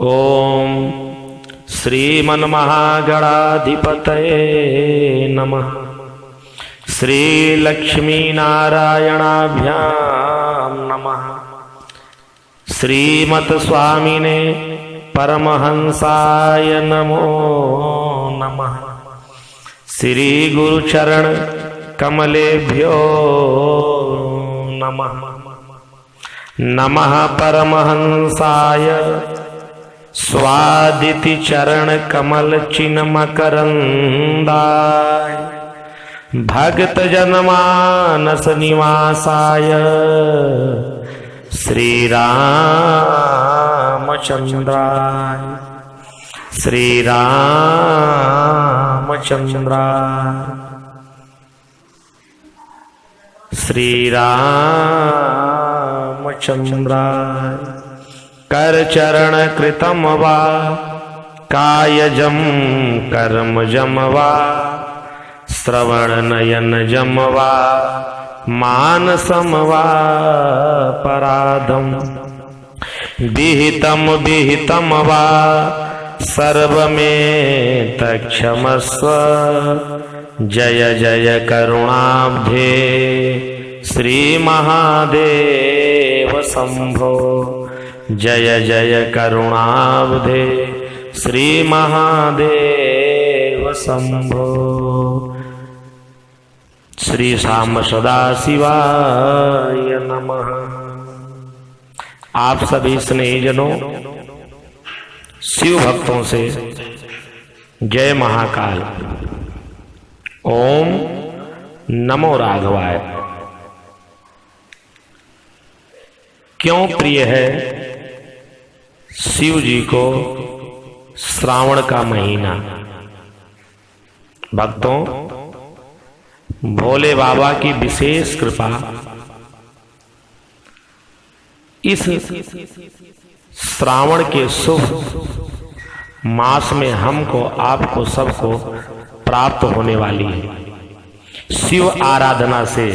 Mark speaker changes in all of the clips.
Speaker 1: ओम श्रीमन्महागणाधिपतये नमः। श्रीलक्ष्मीनारायणाभ्यां नमः। श्रीमत्स्वामिने परमहंसाय नमो नमः। श्रीगुरुचरण कमलेभ्यो नमः। नमः परमहंसाय स्वादिति चरण कमल चिन्मकरंदाय भक्त जनमानस निवासाय श्री रामचंद्राय श्री रामचंद्राय श्री रामचंद्राय। कर चरण कृतम वा कायजम कर्मजम वा श्रवण नयन जम वा मानसम वा पराधम विहितम विहितम वा सर्वमें तक्षमस्व। जय जय करुणाब्धे श्री महादेव शंभो। जय जय करुणाब्धे श्री महादेव शंभो। श्री श्याम सदाशिवाय नमः। आप सभी स्नेहीजनों, शिव भक्तों से जय महाकाल। ओम नमो राघवाय। क्यों प्रिय है शिव जी को श्रावण का महीना? भक्तों, भोले बाबा की विशेष कृपा इस श्रावण के शुभ मास में हमको, आपको, सबको प्राप्त होने वाली है। शिव आराधना से,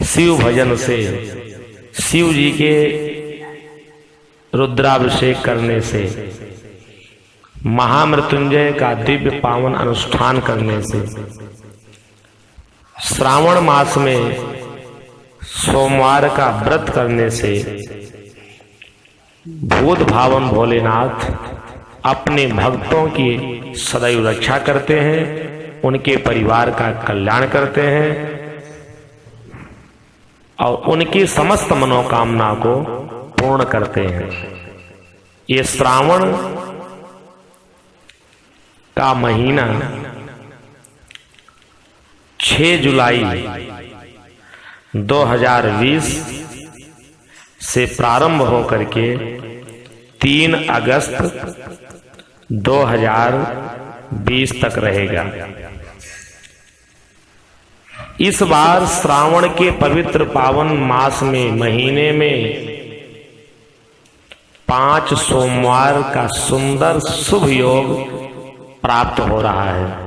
Speaker 1: शिव भजन से, शिव जी के रुद्राभिषेक करने से, महामृत्युंजय का दिव्य पावन अनुष्ठान करने से, श्रावण मास में सोमवार का व्रत करने से भूत भावन भोलेनाथ अपने भक्तों की सदैव रक्षा करते हैं, उनके परिवार का कल्याण करते हैं और उनकी समस्त मनोकामना को पूर्ण करते हैं। ये श्रावण का महीना 6 जुलाई 2020 से प्रारंभ होकर के 3 अगस्त 2020 तक रहेगा। इस बार श्रावण के पवित्र पावन मास में, महीने में 5 सोमवार का सुंदर शुभ योग प्राप्त हो रहा है।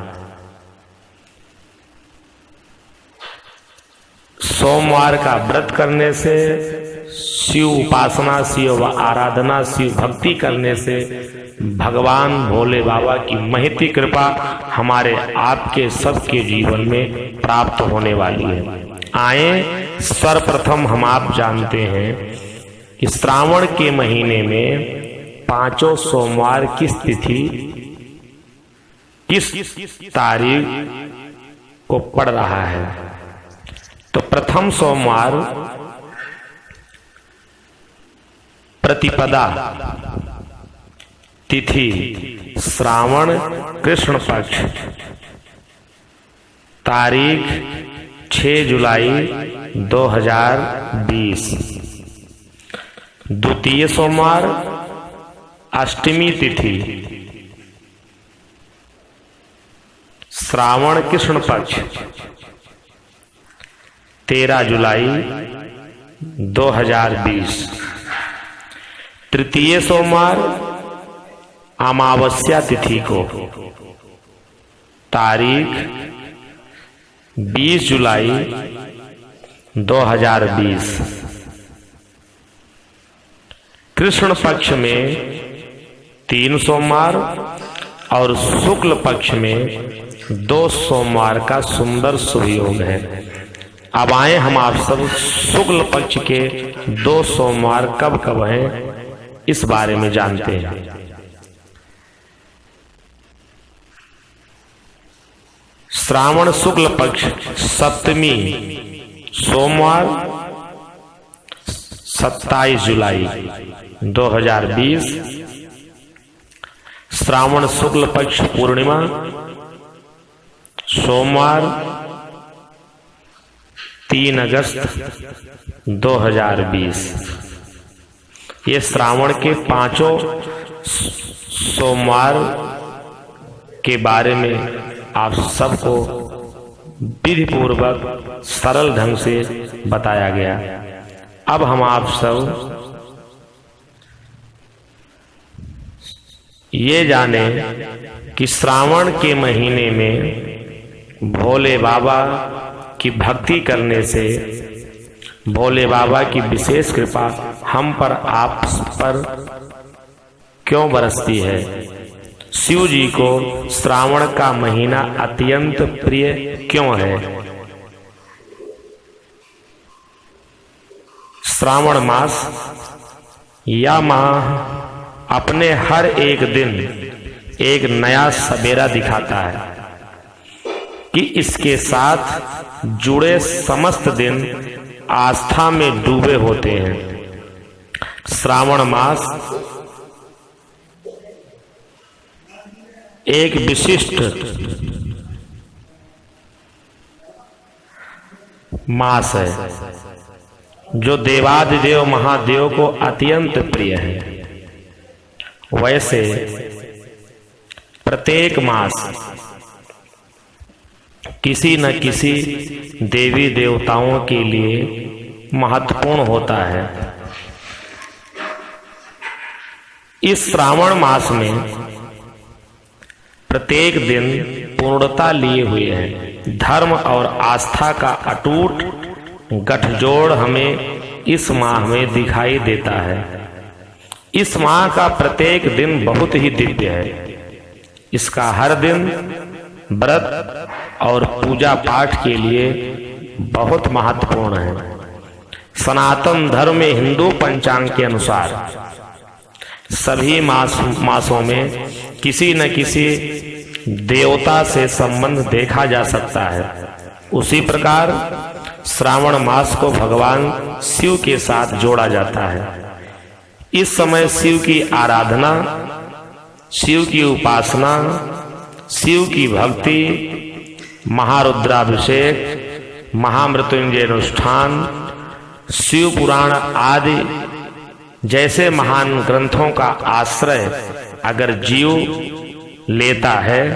Speaker 1: सोमवार का व्रत करने से, शिव उपासना, शिव आराधना, शिव भक्ति करने से भगवान भोले बाबा की महती कृपा हमारे आपके सबके जीवन में प्राप्त होने वाली है। आए, सर्वप्रथम हम आप जानते हैं कि श्रावण के महीने में 5 सोमवार किस तिथि, किस तारीख को पड़ रहा है। तो प्रथम सोमवार प्रतिपदा तिथि श्रावण कृष्ण पक्ष, तारीख 6 जुलाई 2020। द्वितीय सोमवार अष्टमी तिथि श्रावण कृष्ण पक्ष 13 जुलाई 2020। तृतीय सोमवार अमावस्या तिथि को, तारीख 20 जुलाई 2020। कृष्ण पक्ष में 3 सोमवार और शुक्ल पक्ष में 2 सोमवार का सुंदर शुभ योग है। अब आए हम आप सब शुक्ल पक्ष के 2 सोमवार कब कब हैं इस बारे में जानते हैं। श्रावण शुक्ल पक्ष सप्तमी सोमवार 27 जुलाई 2020। श्रावण शुक्ल पक्ष पूर्णिमा सोमवार 3 अगस्त 2020। ये श्रावण के 5 सोमवार के बारे में आप सबको विधि पूर्वक सरल ढंग से बताया गया। अब हम आप सब ये जाने कि श्रावण के महीने में भोले बाबा की भक्ति करने से भोले बाबा की विशेष कृपा हम पर आप पर क्यों बरसती है। शिव जी को श्रावण का महीना अत्यंत प्रिय क्यों है। श्रावण मास या माह अपने हर एक दिन एक नया सवेरा दिखाता है कि इसके साथ जुड़े समस्त दिन आस्था में डूबे होते हैं। श्रावण मास एक विशिष्ट मास है जो देवादिदेव महादेव को अत्यंत प्रिय है। वैसे प्रत्येक मास किसी न किसी देवी देवताओं के लिए महत्वपूर्ण होता है। इस श्रावण मास में प्रत्येक दिन पूर्णता लिए हुए हैं। धर्म और आस्था का अटूट गठजोड़ हमें इस माह में दिखाई देता है। इस माह का प्रत्येक दिन बहुत ही दिव्य है। इसका हर दिन व्रत और पूजा पाठ के लिए बहुत महत्वपूर्ण है। सनातन धर्म में हिंदू पंचांग के अनुसार सभी मासों में किसी न किसी देवता से संबंध देखा जा सकता है। उसी प्रकार श्रावण मास को भगवान शिव के साथ जोड़ा जाता है। इस समय शिव की आराधना, शिव की उपासना, शिव की भक्ति, महारुद्राभिषेक, महामृत्युंजय अनुष्ठान, शिव पुराण आदि जैसे महान ग्रंथों का आश्रय अगर जीव लेता है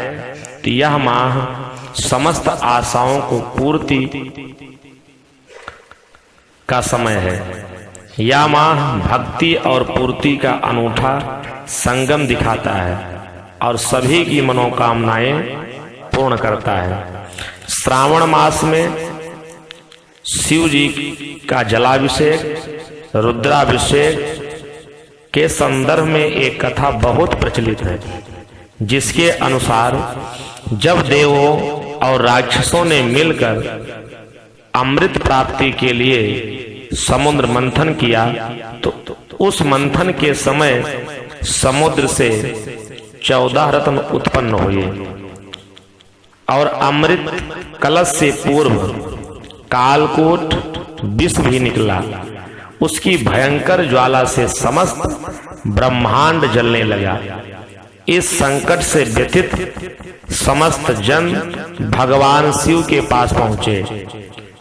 Speaker 1: तो यह माह समस्त आशाओं को पूर्ति का समय है। यह माह भक्ति और पूर्ति का अनूठा संगम दिखाता है और सभी की मनोकामनाएं पूर्ण करता है। श्रावण मास में शिव जी का जलाभिषेक, रुद्राभिषेक के संदर्भ में एक कथा बहुत प्रचलित है, जिसके अनुसार जब देवों और राक्षसों ने मिलकर अमृत प्राप्ति के लिए समुद्र मंथन किया तो उस मंथन के समय समुद्र से 14 रत्न उत्पन्न हुए और अमृत कलश से पूर्व कालकूट विष भी निकला। उसकी भयंकर ज्वाला से समस्त ब्रह्मांड जलने लगा। इस संकट से व्यथित समस्त जन भगवान शिव के पास पहुंचे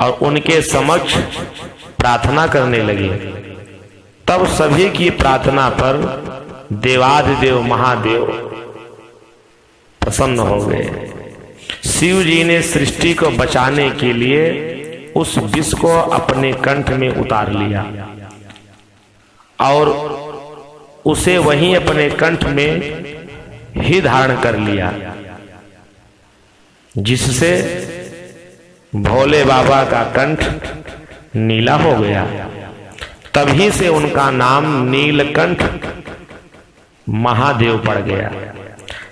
Speaker 1: और उनके समक्ष प्रार्थना करने लगे। तब सभी की प्रार्थना पर देवादिदेव महादेव प्रसन्न हो गए। शिव जी ने सृष्टि को बचाने के लिए उस विष को अपने कंठ में उतार लिया और उसे वहीं अपने कंठ में ही धारण कर लिया, जिससे भोले बाबा का कंठ नीला हो गया। तभी से उनका नाम नीलकंठ महादेव पड़ गया।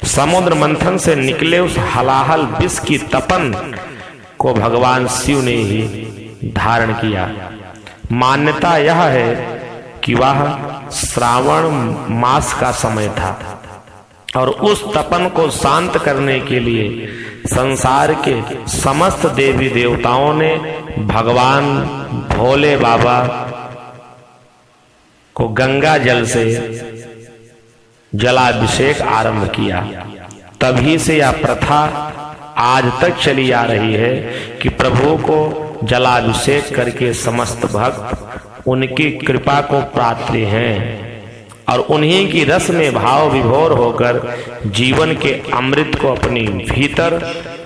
Speaker 1: समुद्र मंथन से निकले उस हलाहल विष की तपन को भगवान शिव ने ही धारण किया। मान्यता यह है कि वह श्रावण मास का समय था और उस तपन को शांत करने के लिए संसार के समस्त देवी देवताओं ने भगवान भोले बाबा को गंगा जल से जलाभिषेक आरंभ किया। तभी से यह प्रथा आज तक चली आ रही है कि प्रभु को जलाभिषेक करके समस्त भक्त उनकी कृपा को पात्र हैं और उन्हीं की रस में भाव विभोर होकर जीवन के अमृत को अपने भीतर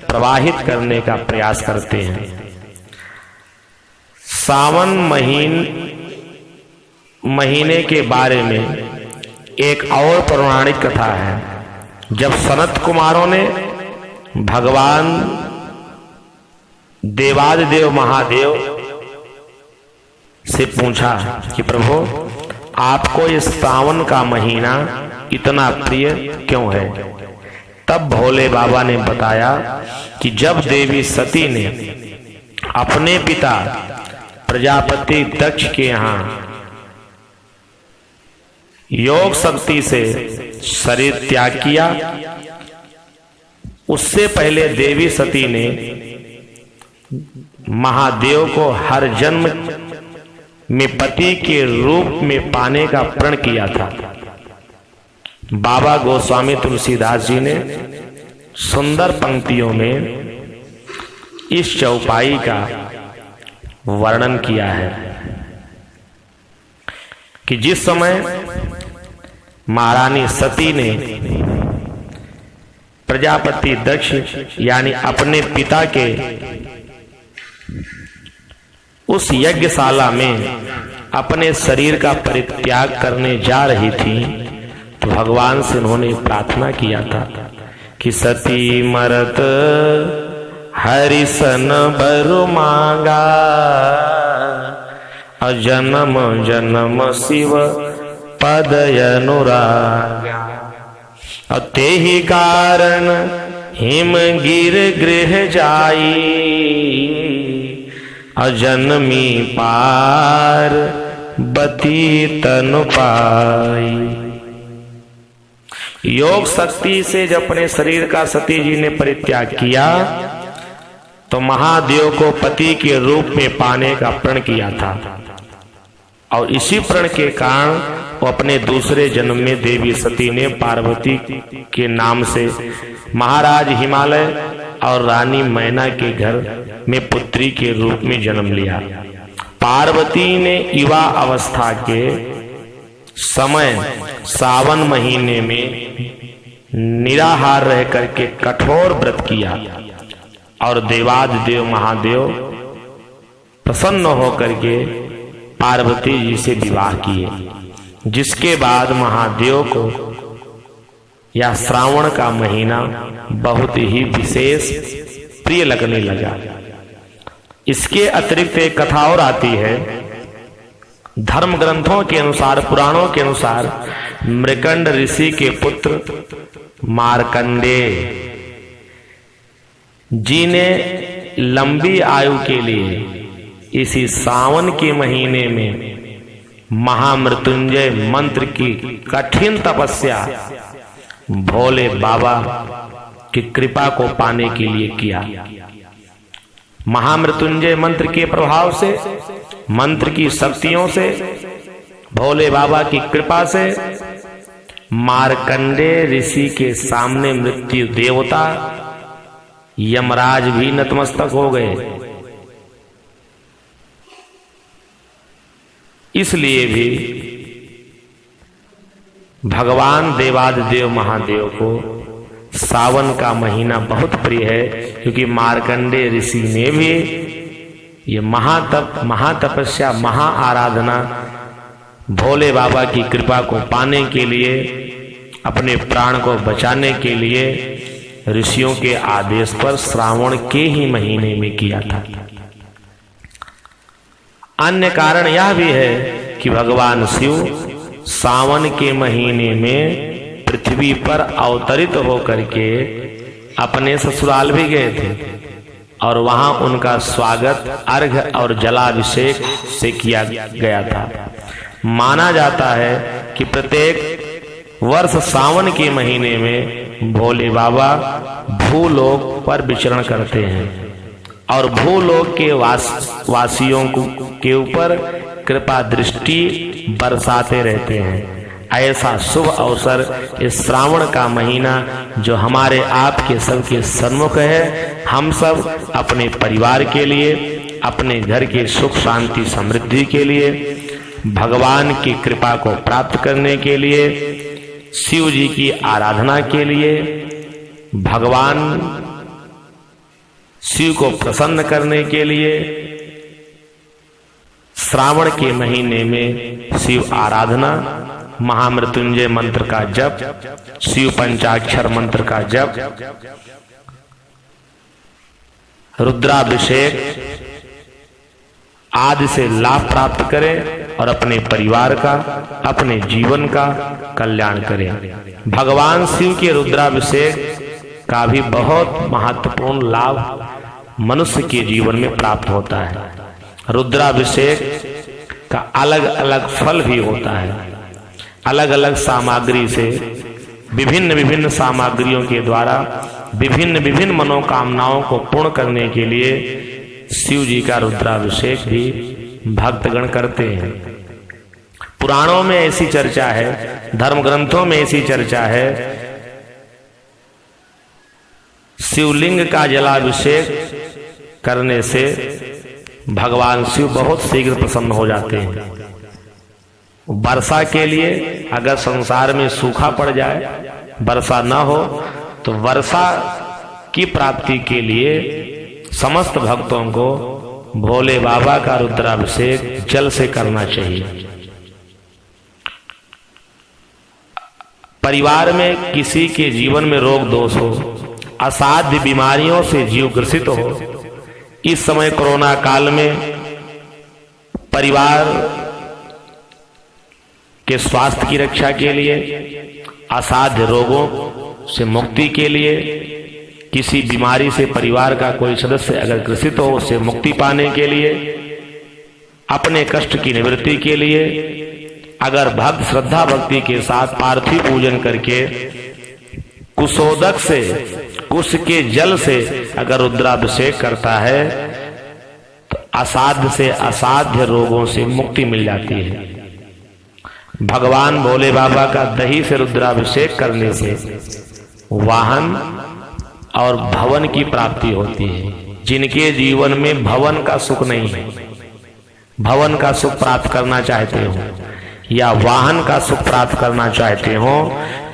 Speaker 1: प्रवाहित करने का प्रयास करते हैं। सावन महीने के बारे में एक और पौराणिक कथा है। जब सनत कुमारों ने भगवान देवादिदेव महादेव से पूछा कि प्रभु आपको ये सावन का महीना इतना प्रिय क्यों है, तब भोले बाबा ने बताया कि जब देवी सती ने अपने पिता प्रजापति दक्ष के यहाँ योग शक्ति से शरीर त्याग किया, उससे पहले देवी सती ने महादेव को हर जन्म में पति के रूप में पाने का प्रण किया था। बाबा गोस्वामी तुलसीदास जी ने सुंदर पंक्तियों में इस चौपाई का वर्णन किया है कि जिस समय महारानी सती ने प्रजापति दक्ष यानी अपने पिता के उस यज्ञशाला में अपने शरीर का परित्याग करने जा रही थी, तो भगवान से उन्होंने प्रार्थना किया था कि सती मरत हरिसन बरु मांगा, अजन्म जन्म शिव पद अनुरागा, ते ही कारण हिम गिर गृह जाई, अजन्मी पार बती तनु पाई। योग शक्ति से जब अपने शरीर का सती जी ने परित्याग किया तो महादेव को पति के रूप में पाने का प्रण किया था और इसी प्रण के कारण वो अपने दूसरे जन्म में देवी सती ने पार्वती के नाम से महाराज हिमालय और रानी मैना के घर में पुत्री के रूप में जन्म लिया। पार्वती ने युवा अवस्था के समय सावन महीने में निराहार रह करके कठोर व्रत किया और देवादिदेव महादेव प्रसन्न होकर के पार्वती जी से विवाह किए, जिसके बाद महादेव को यह श्रावण का महीना बहुत ही विशेष प्रिय लगने लगा। इसके अतिरिक्त एक कथा और आती है। धर्म ग्रंथों के अनुसार, पुराणों के अनुसार मृकंड ऋषि के पुत्र मार्कंडेय जी ने लंबी आयु के लिए इसी सावन के महीने में महामृत्युंजय मंत्र की कठिन तपस्या भोले बाबा की कृपा को पाने के लिए किया। महामृत्युंजय मंत्र के प्रभाव से, मंत्र की शक्तियों से, भोले बाबा की कृपा से मार्कंडेय ऋषि के सामने मृत्यु देवता यमराज भी नतमस्तक हो गए। इसलिए भी भगवान देवादिदेव महादेव को सावन का महीना बहुत प्रिय है, क्योंकि मार्कंडेय ऋषि ने भी ये महातपस्या, महा आराधना भोले बाबा की कृपा को पाने के लिए, अपने प्राण को बचाने के लिए ऋषियों के आदेश पर श्रावण के ही महीने में किया था। अन्य कारण यह भी है कि भगवान शिव सावन के महीने में पृथ्वी पर अवतरित होकर के अपने ससुराल भी गए थे और वहां उनका स्वागत अर्घ और जलाभिषेक से किया गया था। माना जाता है कि प्रत्येक वर्ष सावन के महीने में भोले बाबा भूलोक पर विचरण करते हैं और भूलोक के वासियों के ऊपर कृपा दृष्टि बरसाते रहते हैं। ऐसा शुभ अवसर इस श्रावण का महीना जो हमारे आपके सबके सन्मुख है, हम सब अपने परिवार के लिए, अपने घर के सुख शांति समृद्धि के लिए, भगवान की कृपा को प्राप्त करने के लिए, शिव जी की आराधना के लिए, भगवान शिव को प्रसन्न करने के लिए श्रावण के महीने में शिव आराधना, महामृत्युंजय मंत्र का जप, शिव पंचाक्षर मंत्र का जप, रुद्राभिषेक आदि से लाभ प्राप्त करें और अपने परिवार का, अपने जीवन का कल्याण करें। भगवान शिव के रुद्राभिषेक का भी बहुत महत्वपूर्ण लाभ मनुष्य के जीवन में प्राप्त होता है। रुद्राभिषेक का अलग अलग फल भी होता है। अलग अलग सामग्री से, विभिन्न विभिन्न सामग्रियों के द्वारा विभिन्न विभिन्न मनोकामनाओं को पूर्ण करने के लिए शिव जी का रुद्राभिषेक भी भक्तगण करते हैं। पुराणों में ऐसी चर्चा है, धर्म ग्रंथों में ऐसी चर्चा है, शिवलिंग का जलाभिषेक करने से भगवान शिव बहुत शीघ्र प्रसन्न हो जाते हैं। वर्षा के लिए अगर संसार में सूखा पड़ जाए, वर्षा न हो, तो वर्षा की प्राप्ति के लिए समस्त भक्तों को भोले बाबा का रुद्राभिषेक जल से करना चाहिए। परिवार में किसी के जीवन में रोग दोष हो, असाध्य बीमारियों से जीव ग्रसित हो, इस समय कोरोना काल में परिवार के स्वास्थ्य की रक्षा के लिए, असाध्य रोगों से मुक्ति के लिए, किसी बीमारी से परिवार का कोई सदस्य अगर ग्रसित हो उससे मुक्ति पाने के लिए, अपने कष्ट की निवृत्ति के लिए, अगर भक्त श्रद्धा भक्ति के साथ पार्थिव पूजन करके कुशोदक से, कुश के जल से अगर रुद्राभिषेक करता है तो असाध्य से असाध्य रोगों से मुक्ति मिल जाती है। भगवान भोले बाबा का दही से रुद्राभिषेक करने से वाहन और भवन की प्राप्ति होती है। जिनके जीवन में भवन का सुख नहीं है, भवन का सुख प्राप्त करना चाहते हो या वाहन का सुख प्राप्त करना चाहते हो,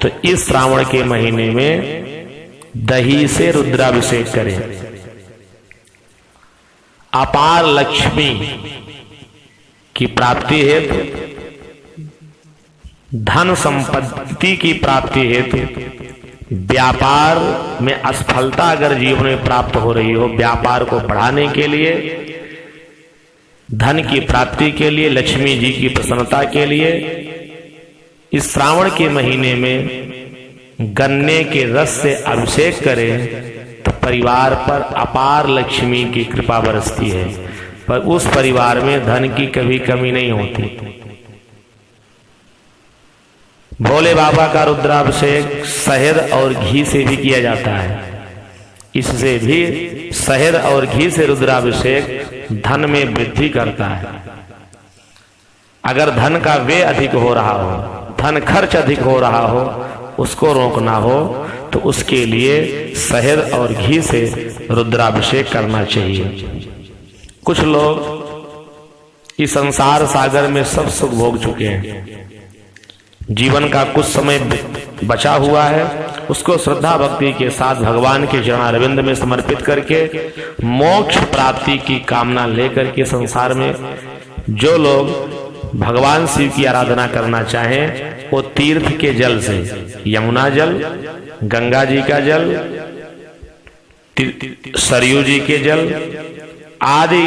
Speaker 1: तो इस श्रावण के महीने में दही से रुद्राभिषेक करें। अपार लक्ष्मी की प्राप्ति हेतु, धन संपत्ति की प्राप्ति हेतु, व्यापार में असफलता अगर जीवन में प्राप्त हो रही हो, व्यापार को बढ़ाने के लिए, धन की प्राप्ति के लिए, लक्ष्मी जी की प्रसन्नता के लिए, इस श्रावण के महीने में गन्ने के रस से अभिषेक करें तो परिवार पर अपार लक्ष्मी की कृपा बरसती है, पर उस परिवार में धन की कभी कमी नहीं होती। भोले बाबा का रुद्राभिषेक शहद और घी से भी किया जाता है। इससे भी शहद और घी से रुद्राभिषेक धन में वृद्धि करता है। अगर धन का व्यय अधिक हो रहा हो, धन खर्च अधिक हो रहा हो, उसको रोकना हो तो उसके लिए शहद और घी से रुद्राभिषेक करना चाहिए। कुछ लोग इस संसार सागर में सब सुख भोग चुके हैं, जीवन का कुछ समय बचा हुआ है, उसको श्रद्धा भक्ति के साथ भगवान के चरणारविंद में समर्पित करके मोक्ष प्राप्ति की कामना लेकर के संसार में जो लोग भगवान शिव की आराधना करना चाहें, वो तीर्थ के जल से, यमुना जल, गंगा जी का जल, सरयू जी के जल आदि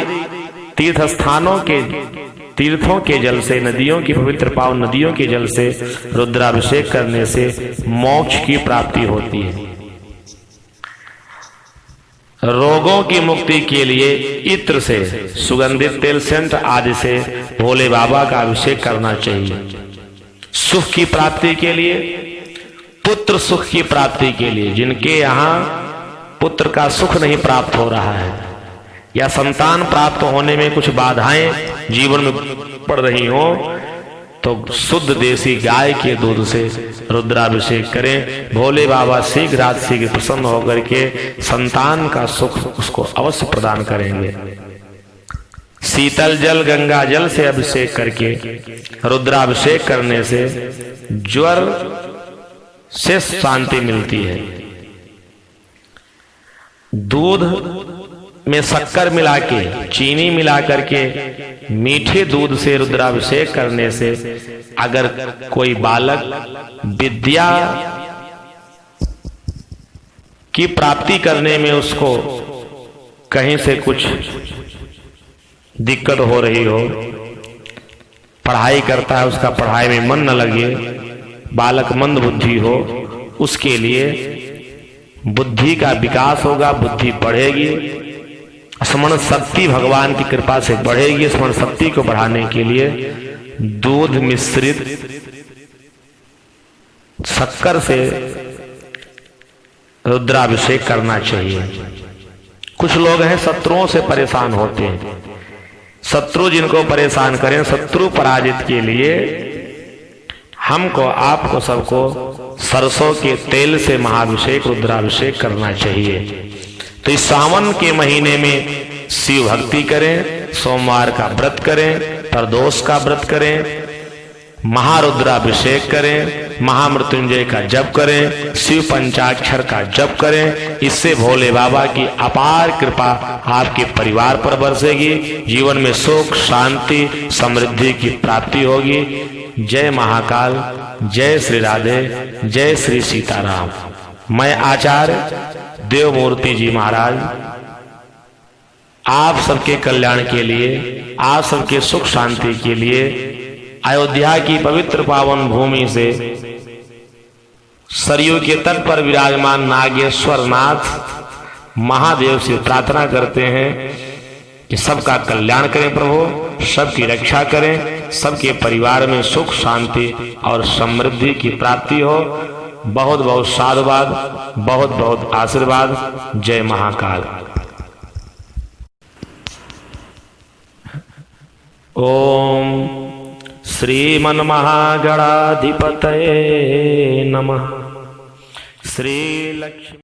Speaker 1: तीर्थ स्थानों के तीर्थों के जल से, नदियों की पवित्र पावन नदियों के जल से रुद्राभिषेक करने से मोक्ष की प्राप्ति होती है। रोगों की मुक्ति के लिए इत्र से, सुगंधित तेल, सेंट आदि से भोले बाबा का अभिषेक करना चाहिए। सुख की प्राप्ति के लिए, पुत्र सुख की प्राप्ति के लिए, जिनके यहाँ पुत्र का सुख नहीं प्राप्त हो रहा है या संतान प्राप्त होने में कुछ बाधाएं जीवन में पड़ रही हो, तो शुद्ध देसी गाय के दूध से रुद्राभिषेक करें। भोले बाबा शीघ्र प्रसन्न होकर के संतान का सुख उसको अवश्य प्रदान करेंगे। शीतल जल, गंगा जल से अभिषेक करके रुद्राभिषेक करने से ज्वर से शांति मिलती है। दूध में शक्कर मिला के, चीनी मिला करके मीठे दूध से रुद्राभिषेक करने से अगर कोई बालक विद्या की प्राप्ति करने में उसको कहीं से कुछ दिक्कत हो रही हो, पढ़ाई करता है, उसका पढ़ाई में मन न लगे, बालक मंद बुद्धि हो, उसके लिए बुद्धि का विकास होगा, बुद्धि बढ़ेगी, स्मरण शक्ति भगवान की कृपा से बढ़ेगी। स्मरण शक्ति को बढ़ाने के लिए दूध मिश्रित शक्कर से रुद्राभिषेक करना चाहिए। कुछ लोग हैं शत्रुओं से परेशान होते हैं, शत्रु जिनको परेशान करें, शत्रु पराजित के लिए हमको, आपको, सबको सरसों के तेल से महाभिषेक, रुद्राभिषेक करना चाहिए। तो इस सावन के महीने में शिव भक्ति करें, सोमवार का व्रत करें, प्रदोष का व्रत करें, महारुद्राभिषेक करें, महामृत्युंजय का जप करें, शिव पंचाक्षर का जप करें। इससे भोले बाबा की अपार कृपा आपके परिवार पर बरसेगी, जीवन में सुख, शांति, समृद्धि की प्राप्ति होगी। जय महाकाल, जय श्री राधे, जय श्री सीताराम। मैं आचार्य देवमूर्ति जी महाराज आप सबके कल्याण के लिए, आप सबके सुख शांति के लिए अयोध्या की पवित्र पावन भूमि से सरयू के तट पर विराजमान नागेश्वर नाथ महादेव से प्रार्थना करते हैं कि सबका कल्याण करें प्रभु, सबकी रक्षा करें, सबके परिवार में सुख शांति और समृद्धि की प्राप्ति हो। बहुत बहुत साधुवाद, बहुत बहुत आशीर्वाद। जय महाकाल। ओम श्रीमन्महागणाधिपतये नमः। श्री लक्ष्मी